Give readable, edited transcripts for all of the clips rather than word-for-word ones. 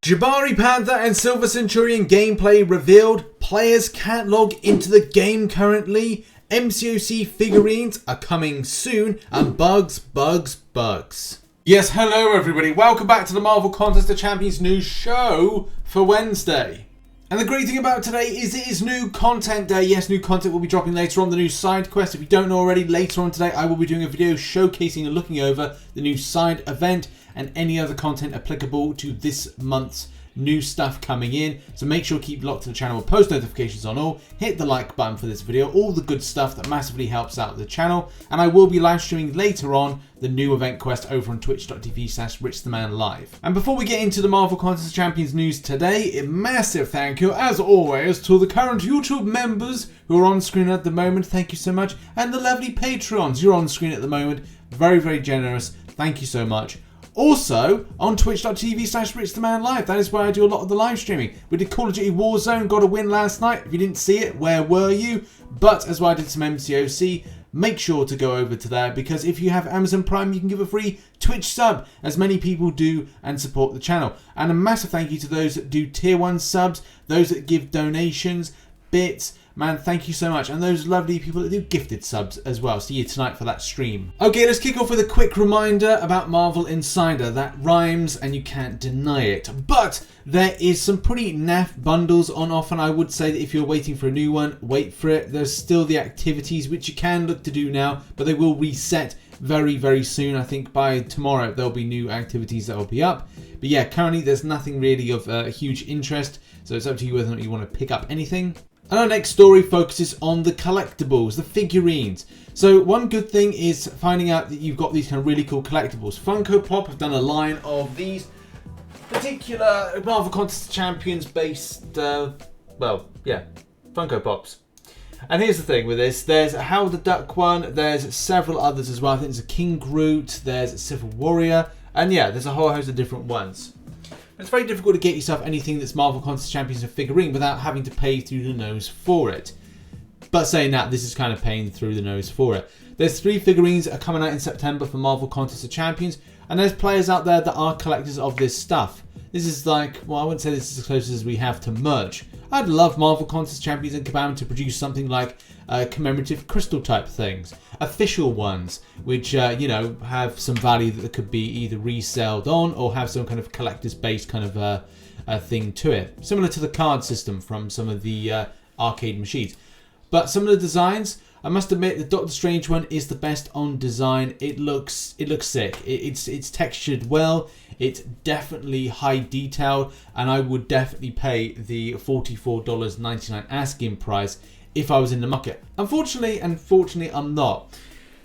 Jabari, Panther and Silver Centurion gameplay revealed. Players can't log into the game currently. MCOC figurines are coming soon. And bugs. Yes, hello everybody. Welcome back to the Marvel Contest of Champions news show for Wednesday. And the great thing about today is it is new content day. Yes, new content will be dropping later on. The new side quest. If you don't know already, later on today I will be doing a video showcasing and looking over the new side event and any other content applicable to this month's new stuff coming in. So make sure to keep locked to the channel with post notifications on all. Hit the like button for this video. All the good stuff that massively helps out the channel. And I will be live streaming later on the new event quest over on twitch.tv/RichTheMan live. And before we get into the Marvel Contest of Champions news today, a massive thank you as always to the current YouTube members who are on screen at the moment. Thank you so much. And the lovely Patreons, you're on screen at the moment. Very, very generous. Thank you so much. Also, on twitch.tv/RichTheMan live. That is where I do a lot of the live streaming. We did Call of Duty Warzone, got a win last night. If you didn't see it, where were you? But as well, I did some MCOC. Make sure to go over to there because if you have Amazon Prime, you can give a free Twitch sub, as many people do, and support the channel. And a massive thank you to those that do tier 1 subs, those that give donations, bits. Man, thank you so much. And those lovely people that do gifted subs as well. See you tonight for that stream. Okay, let's kick off with a quick reminder about Marvel Insider. That rhymes and you can't deny it. But there is some pretty naff bundles on offer. And I would say that if you're waiting for a new one, wait for it. There's still the activities, which you can look to do now. But they will reset very, very soon. I think by tomorrow, there'll be new activities that will be up. But yeah, currently there's nothing really of huge interest. So it's up to you whether or not you want to pick up anything. And our next story focuses on the collectibles, the figurines. So one good thing is finding out that you've got these kind of really cool collectibles. Funko Pop have done a line of these particular Marvel Contest of Champions based, Funko Pops. And here's the thing with this. There's a Howard the Duck one. There's several others as well. I think there's a King Groot. There's a Civil Warrior. And yeah, there's a whole host of different ones. It's very difficult to get yourself anything that's Marvel Contest Champions of figurine without having to pay through the nose for it. But saying that, this is kind of paying through the nose for it. There's 3 figurines that are coming out in September for Marvel Contest of Champions, and there's players out there that are collectors of this stuff. This is like, well, I wouldn't say this is as close as we have to merch. I'd love Marvel Contest Champions and Kabam to produce something like commemorative crystal type things. Official ones, which, have some value that could be either resold on or have some kind of collector's based kind of thing to it. Similar to the card system from some of the arcade machines. But some of the designs, I must admit the Doctor Strange one is the best on design. It looks sick. It's textured well. It's definitely high detailed, and I would definitely pay the $44.99 asking price if I was in the market. Unfortunately, I'm not.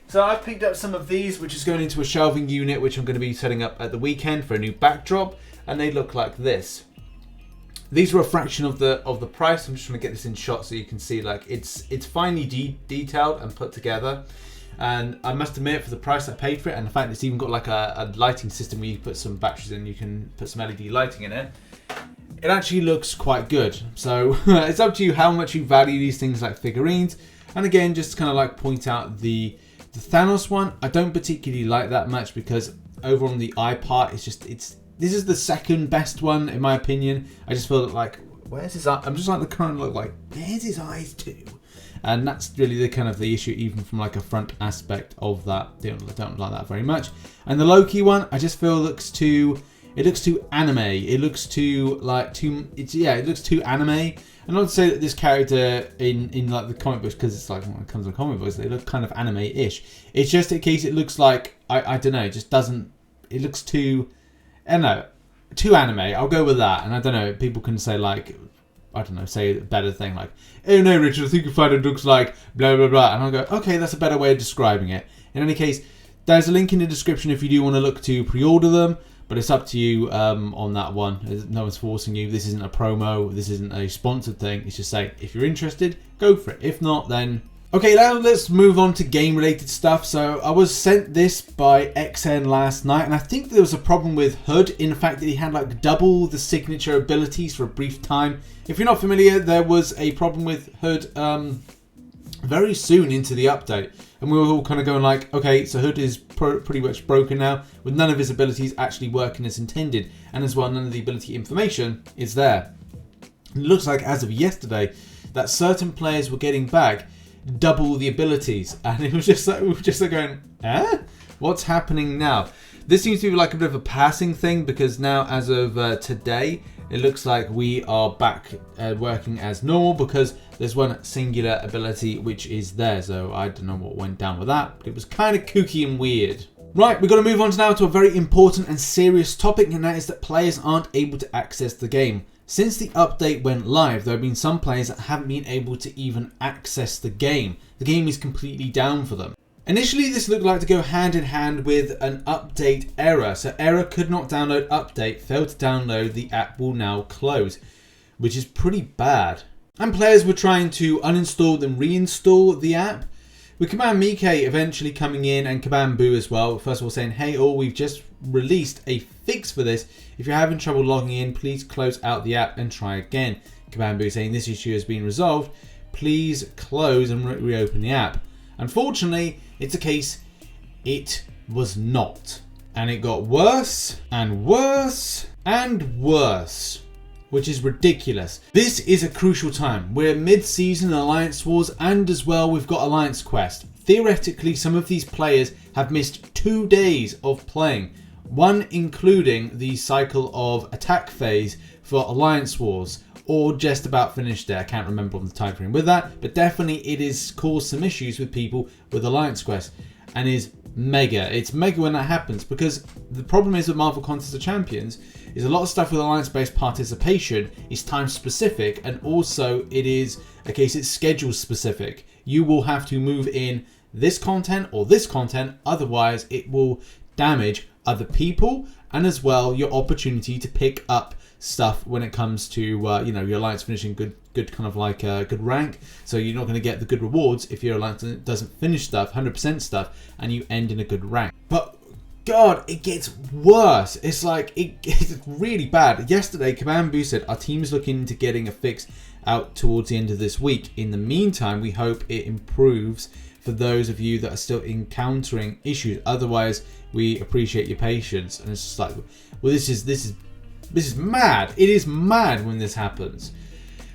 So I picked up some of these, which is going into a shelving unit, which I'm going to be setting up at the weekend for a new backdrop, and they look like this. These were a fraction of the price. I'm just trying to get this in shot so you can see like it's finely detailed and put together. And I must admit, for the price I paid for it, and the fact it's even got like a lighting system where you put some batteries in, you can put some LED lighting in it. It actually looks quite good. So it's up to you how much you value these things like figurines. And again, just kind of like point out the Thanos one. I don't particularly like that much because over on the eye part, this is the second best one in my opinion. I just feel like, where's his eye? I'm just like the current look like, where's his eyes too? And that's really the kind of the issue, even from like a front aspect of that. Don't like that very much. And the Loki one, I just feel looks too anime. It looks too it looks too anime. And not to say that this character in like the comic books, because it's like when it comes to comic books, they look kind of anime-ish. It's just in case it looks like I don't know, it just doesn't. It looks too, I don't know, too anime. I'll go with that. And I don't know, people can say like, I don't know, say a better thing like, oh no, Richard, I think you find it looks like blah blah blah, and I'll go, okay, that's a better way of describing it. In any case, there's a link in the description if you do want to look to pre-order them, but it's up to you on that one. No one's forcing you. This isn't a promo. This isn't a sponsored thing. It's just saying if you're interested, go for it. If not, then okay. Now let's move on to game-related stuff. So I was sent this by XN last night, and I think there was a problem with Hood in the fact that he had like double the signature abilities for a brief time. If you're not familiar, there was a problem with Hood very soon into the update. And we were all kind of going like, okay, so Hood is pretty much broken now, with none of his abilities actually working as intended. And as well, none of the ability information is there. It looks like as of yesterday that certain players were getting back double the abilities. And it was just like, we were just like going, what's happening now? This seems to be like a bit of a passing thing, because now as of today, it looks like we are back working as normal, because there's one singular ability which is there. So I don't know what went down with that, but it was kind of kooky and weird. Right, we've got to move on now to a very important and serious topic, and that is that players aren't able to access the game. Since the update went live, there have been some players that haven't been able to even access the game. The game is completely down for them. Initially, this looked like to go hand in hand with an update error. So error could not download update, failed to download, the app will now close, which is pretty bad. And players were trying to uninstall and reinstall the app, with Command Mike eventually coming in, and Command Boo as well. First of all saying, hey all, we've just released a fix for this. If you're having trouble logging in, please close out the app and try again. Command Boo saying this issue has been resolved. Please close and reopen the app. Unfortunately, it's a case it was not. And it got worse and worse and worse, which is ridiculous. This is a crucial time. We're mid-season Alliance Wars, and as well we've got Alliance Quest. Theoretically, some of these players have missed 2 days of playing, one including the cycle of attack phase for Alliance Wars, or just about finished there. I can't remember on the time frame with that, but definitely it has caused some issues with people with Alliance Quest, and is mega. It's mega when that happens, because the problem is with Marvel Contest of Champions is a lot of stuff with Alliance-based participation is time specific, and also it is a case it's schedule specific. You will have to move in this content or this content, otherwise it will damage other people, and as well your opportunity to pick up stuff when it comes to your alliance finishing good kind of like good rank. So you're not going to get the good rewards if your alliance doesn't finish stuff 100% stuff and you end in a good rank. But God, it gets worse. It's like it's really bad. Yesterday Command Boo said our team is looking into getting a fix out towards the end of this week. In the meantime, we hope it improves for those of you that are still encountering issues. Otherwise, we appreciate your patience. And it's just like, well, this is mad. It is mad when this happens.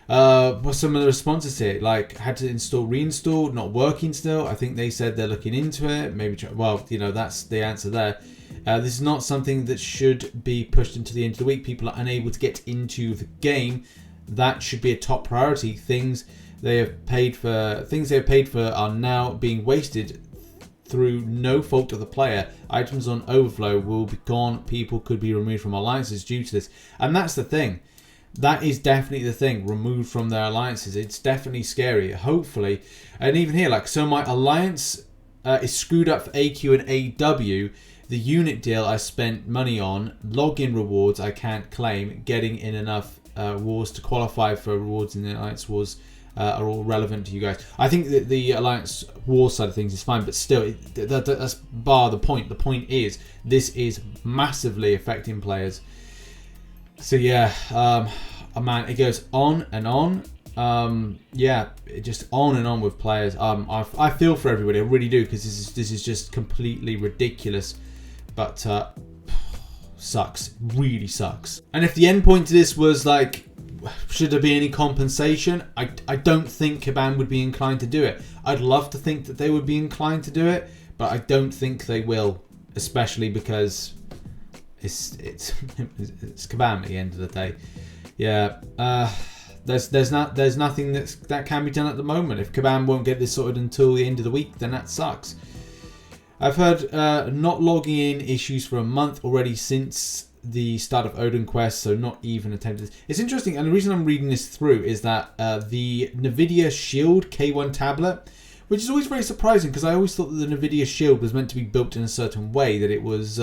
What's some of the responses here? Like, had to reinstall, not working still. I think they said they're looking into it. Maybe, well, that's the answer there. This is not something that should be pushed into the end of the week. People are unable to get into the game. That should be a top priority. Things they have paid for are now being wasted through no fault of the player. Items on overflow will be gone. People could be removed from alliances due to this. And that's the thing. That is definitely the thing. Removed from their alliances. It's definitely scary. Hopefully. And even here, like, so my alliance is screwed up for AQ and AW. The unit deal I spent money on. Login rewards I can't claim. Getting in enough wars to qualify for rewards in the Alliance Wars are all relevant to you guys. I think that the Alliance War side of things is fine, but still, that's bar the point. The point is, this is massively affecting players. So yeah, man, it goes on and on. Yeah, just on and on with players. I feel for everybody, I really do, because this is just completely ridiculous. But sucks, really sucks. And if the end point to this was like, should there be any compensation? I don't think Kabam would be inclined to do it. I'd love to think that they would be inclined to do it, but I don't think they will, especially because it's Kabam at the end of the day. Yeah, there's nothing that can be done at the moment. If Kabam won't get this sorted until the end of the week, then that sucks. I've heard not logging in issues for a month already since the start of Odin Quest, so not even attempted. It's interesting, and the reason I'm reading this through is that the NVIDIA Shield K1 tablet, which is always very surprising because I always thought that the NVIDIA Shield was meant to be built in a certain way, that it was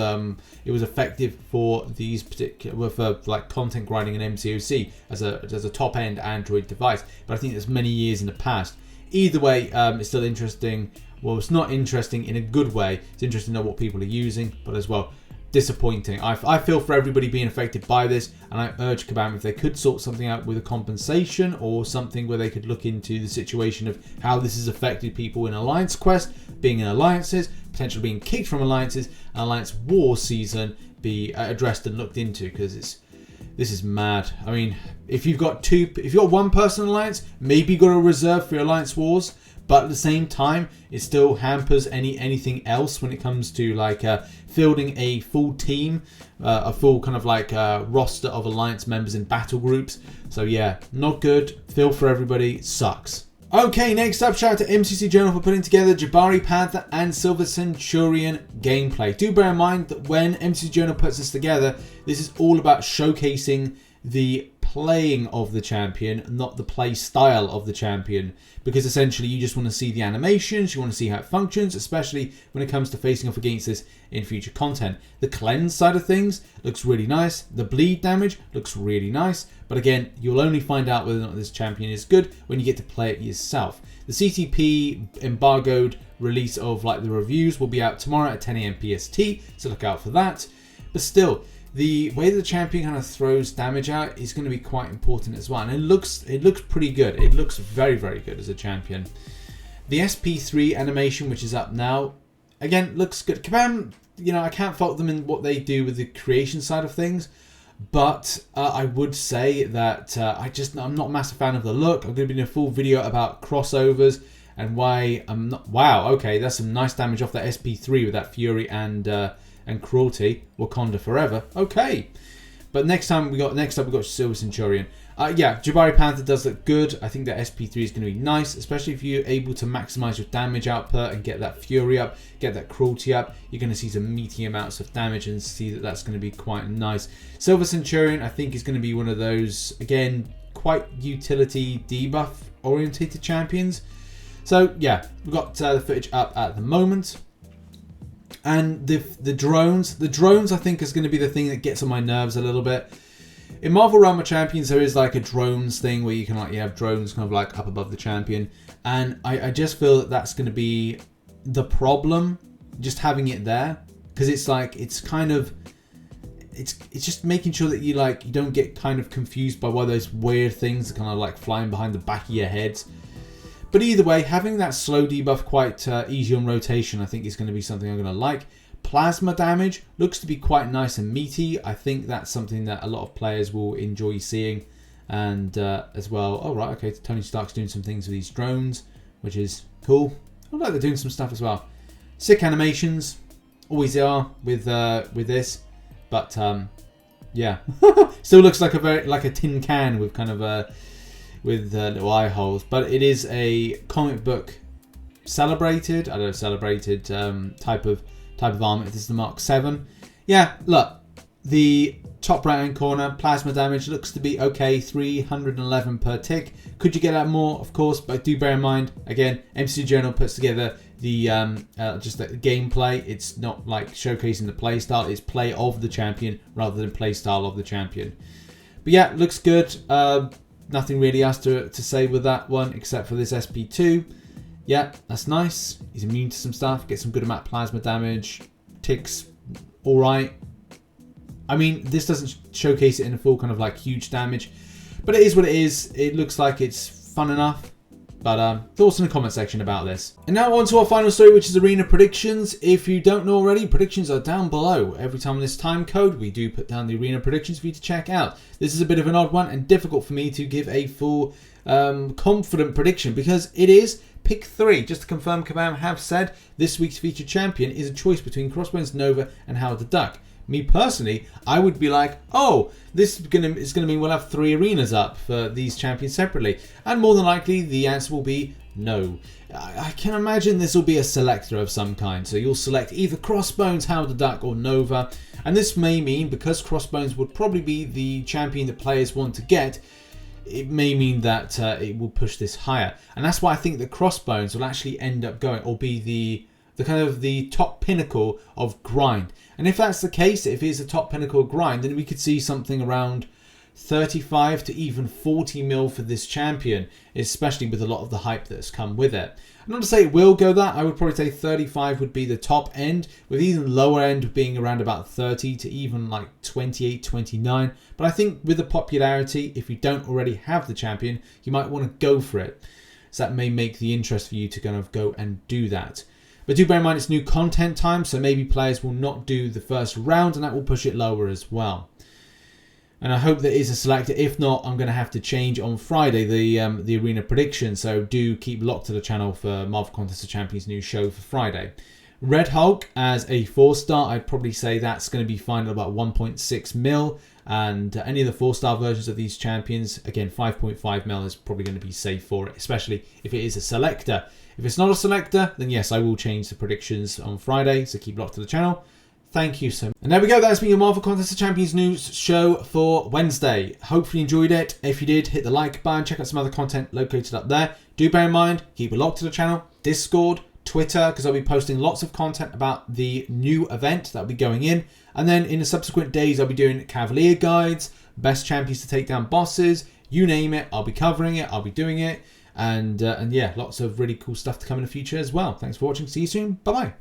effective for these particular, for like content grinding and MCOC as a top end Android device. But I think there's many years in the past. Either way, it's still interesting. Well, it's not interesting in a good way. It's interesting to know what people are using, but as well, disappointing. I feel for everybody being affected by this, and I urge Kabam, if they could sort something out with a compensation or something where they could look into the situation of how this has affected people in Alliance Quest, being in alliances, potentially being kicked from alliances, and Alliance War season be addressed and looked into, because this is mad. I mean, if you've got one person alliance, maybe you've got a reserve for your Alliance Wars, but at the same time, it still hampers anything else when it comes to like fielding a full team, a full kind of like roster of Alliance members in battle groups. So yeah, not good. Feel for everybody. Sucks. Okay, next up, shout out to MCC Journal for putting together Jabari, Panther, and Silver Centurion gameplay. Do bear in mind that when MCC Journal puts this together, this is all about showcasing the playing of the champion, not the play style of the champion, because essentially you just want to see the animations, you want to see how it functions, especially when it comes to facing off against this in future content. The cleanse side of things looks really nice, the bleed damage looks really nice, but again, you'll only find out whether or not this champion is good when you get to play it yourself. The CTP embargoed release of like the reviews will be out tomorrow at 10 AM PST, so look out for that. But still, the way the champion kind of throws damage out is going to be quite important as well, and it looks pretty good. It looks very, very good as a champion. The SP3 animation, which is up now, again looks good. Kabam, you know, I can't fault them in what they do with the creation side of things, but I would say that I'm not a massive fan of the look. I'm going to be doing a full video about crossovers and why I'm not. Wow, okay, that's some nice damage off that SP3 with that Fury and Cruelty. Wakanda forever. Okay, but next up we got Silver Centurion. Yeah, Jabari Panther does look good. I think that SP3 is going to be nice, especially if you're able to maximize your damage output and get that Fury up, get that Cruelty up. You're going to see some meaty amounts of damage and see that that's going to be quite nice. Silver Centurion, I think, is going to be one of those, again, quite utility debuff orientated champions. So yeah, we've got the footage up at the moment. And the drones I think is going to be the thing that gets on my nerves a little bit. In Marvel Realm of Champions, there is like a drones thing where you can like, you have drones kind of like up above the champion. And I just feel that that's going to be the problem, just having it there. Because it's like, it's kind of, it's just making sure that you don't get kind of confused by why those weird things are kind of like flying behind the back of your heads. But either way, having that slow debuff quite easy on rotation, I think is going to be something I'm going to like. Plasma damage looks to be quite nice and meaty. I think that's something that a lot of players will enjoy seeing. And as well, oh right, okay, Tony Stark's doing some things with these drones, which is cool. I like they're doing some stuff as well. Sick animations, always are with this. But yeah, still looks like a tin can with kind of with little eye holes, but it is a comic book celebrated type of armor. This is the Mark 7. Yeah, look, the top right hand corner plasma damage looks to be okay, 311 per tick. Could you get out more? Of course, but do bear in mind, again, MC Journal puts together the just the gameplay. It's not like showcasing the play style, it's play of the champion rather than play style of the champion. But yeah, looks good. Nothing really else to say with that one except for this SP2. Yeah, that's nice. He's immune to some stuff. Gets some good amount of plasma damage. Ticks, alright. I mean, this doesn't showcase it in a full kind of like huge damage. But it is what it is. It looks like it's fun enough. But thoughts in the comment section about this. And now on to our final story, which is Arena Predictions. If you don't know already, predictions are down below. Every time on this time code, we do put down the Arena Predictions for you to check out. This is a bit of an odd one and difficult for me to give a full confident prediction because it is pick 3. Just to confirm, Kabam have said this week's featured champion is a choice between Crossbones, Nova and Howard the Duck. Me personally, I would be like, oh, this is gonna mean we'll have 3 arenas up for these champions separately. And more than likely, the answer will be no. I can imagine this will be a selector of some kind. So you'll select either Crossbones, Howard the Duck, or Nova. And this may mean, because Crossbones would probably be the champion that players want to get, it may mean that it will push this higher. And that's why I think that Crossbones will actually end up going, or be the kind of the top pinnacle of grind. And if that's the case, if it's the top pinnacle of grind, then we could see something around 35 to even 40 mil for this champion, especially with a lot of the hype that's come with it. I'm not to say it will go that. I would probably say 35 would be the top end, with even lower end being around about 30 to even like 28, 29. But I think with the popularity, if you don't already have the champion, you might want to go for it. So that may make the interest for you to kind of go and do that. But do bear in mind it's new content time, so maybe players will not do the first round, and that will push it lower as well. And I hope there is a selector. If not, I'm going to have to change on Friday the arena prediction. So do keep locked to the channel for Marvel Contest of Champions new show for Friday. Red Hulk as a 4-star, I'd probably say that's going to be fine at about 1.6 mil. And any of the 4-star versions of these champions, again, 5.5 mil is probably going to be safe for it, especially if it is a selector. If it's not a selector, then yes, I will change the predictions on Friday. So keep locked to the channel. Thank you so much. And there we go. That's been your Marvel Contest of Champions news show for Wednesday. Hopefully you enjoyed it. If you did, hit the like button. Check out some other content located up there. Do bear in mind, keep it locked to the channel. Discord, Twitter, because I'll be posting lots of content about the new event that'll be going in. And then in the subsequent days, I'll be doing Cavalier guides, best champions to take down bosses. You name it, I'll be covering it. I'll be doing it. And yeah, lots of really cool stuff to come in the future as well. Thanks for watching. See you soon. Bye-bye.